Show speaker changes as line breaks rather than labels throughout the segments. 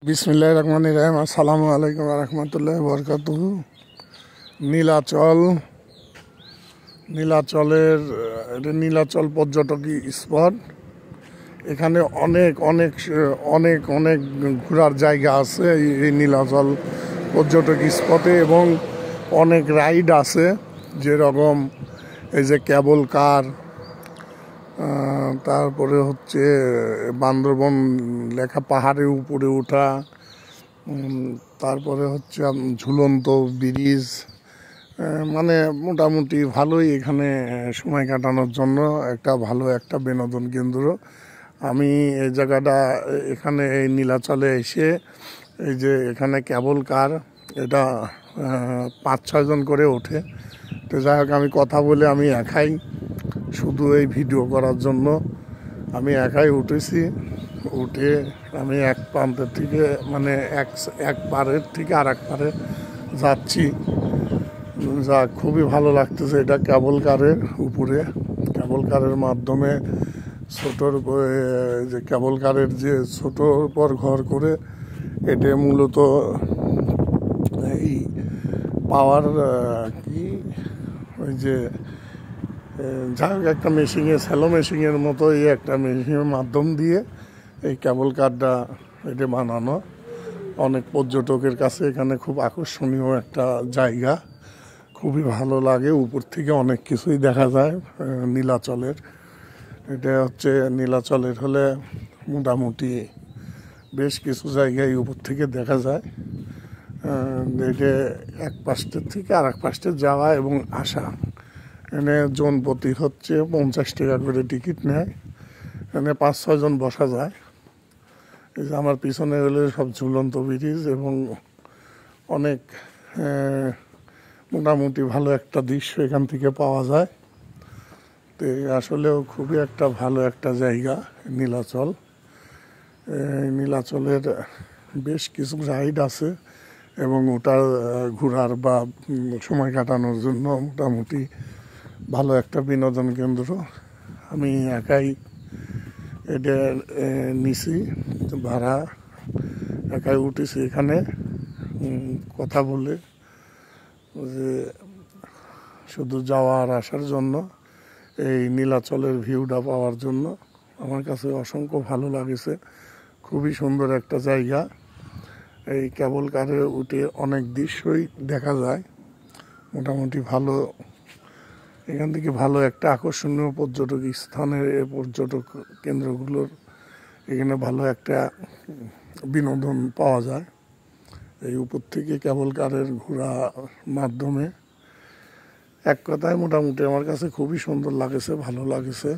বিসমিল্লাহির রহমানির রহিম। আসসালামু আলাইকুম ওয়া রাহমাতুল্লাহি ওয়া বারাকাতুহু। নীলাচল পর্যটকী স্পট। এখানে অনেক অনেক অনেক অনেক ঘোরার জায়গা আছে এই নীলাচল পর্যটকী স্পটে, এবং অনেক রাইড আছে, যেরকম এই যে কেবল কার, তারপরে হচ্ছে বান্দরবন লেখা পাহাড়ের উপরে ওঠা, তারপরে হচ্ছে ঝুলন্ত ব্রিজ। মানে মোটামুটি ভালোই এখানে সময় কাটানোর জন্য একটা বিনোদন কেন্দ্র। আমি এই জায়গাটা এখানে এই নীলাচলে এসে এই যে এখানে কেবল কার, এটা 5-6 জন করে ওঠে। তো যাই হোক, আমি কথা বলে আমি একাই, শুধু এই ভিডিও করার জন্য আমি একাই উঠেছি। উঠে আমি এক প্রান্তের থেকে মানে এক পাড়ের থেকে আর এক পাড়ে যাচ্ছি। যা খুবই ভালো লাগতেছে। এটা কেবল কারের উপরে, কেবল কারের মাধ্যমে যে কেবল কারের যে ছোটোর পর ঘর করে, এটা মূলত এই পাওয়ার কি ওই যে যাই হোক একটা মেশিনে, স্যালো মেশিনের মতো এই একটা মেশিনের মাধ্যম দিয়ে এই কেবল কারটা এটা বানানো। অনেক পর্যটকের কাছে এখানে খুব আকর্ষণীয় একটা জায়গা, খুবই ভালো লাগে। উপর থেকে অনেক কিছুই দেখা যায় নীলাচলের। এটা হচ্ছে নীলাচলের হলে মোটামুটি বেশ কিছু জায়গায় উপর থেকে দেখা যায়। এটা এক পাশটার থেকে আর এক পাশটা যাওয়া এবং আসা। এখানে জন প্রতি হচ্ছে 50 টাকা করে টিকিট নেয়। এখানে 5-6 জন বসা যায়। এই যে আমার পিছনে হলে সব ঝুলন্ত ব্রিজ, এবং অনেক মোটামুটি ভালো একটা দৃশ্য এখান থেকে পাওয়া যায়। তো আসলেও খুবই একটা ভালো একটা জায়গা নীলাচল। নীলাচলের বেশ কিছু রাইড আছে, এবং ওটার ঘোরার বা সময় কাটানোর জন্য মোটামুটি ভালো একটা বিনোদন কেন্দ্র। আমি একাই এটা নিছি ভাড়া, একাই উঠেছি এখানে কথা বলে, যে শুধু যাওয়া আর আসার জন্য, এই নীলাচলের ভিউটা পাওয়ার জন্য। আমার কাছে অসংখ্য ভালো লাগেছে, খুবই সুন্দর একটা জায়গা। এই কেবল কারে উঠে অনেক দৃশ্যই দেখা যায়। মোটামুটি ভালো, এখান থেকে ভালো একটা আকর্ষণীয় পর্যটক স্থানের পর্যটক কেন্দ্রগুলোর এখানে ভালো একটা বিনোদন পাওয়া যায় এই উপর থেকে কেবল কারের ঘোরা মাধ্যমে। এক কথায় মোটামুটি আমার কাছে খুবই সুন্দর লাগেছে, ভালো লাগেছে।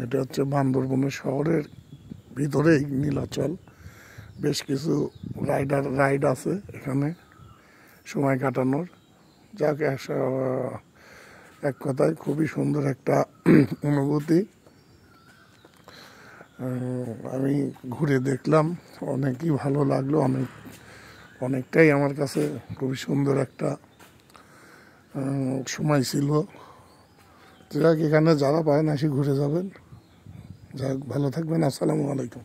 এটা হচ্ছে বান্দরবনের শহরের ভিতরেই নীলাচল। বেশ কিছু রাইড আছে এখানে সময় কাটানোর। যাকে এক কথায় খুবই সুন্দর একটা অনুভূতি। আমি ঘুরে দেখলাম, অনেকই ভালো লাগলো, অনেকটাই আমার কাছে খুবই সুন্দর একটা সময় ছিল। যাক, এখানে যারা পায় না সে ঘুরে যাবেন। যাক, ভালো থাকবেন। আসসালামু আলাইকুম।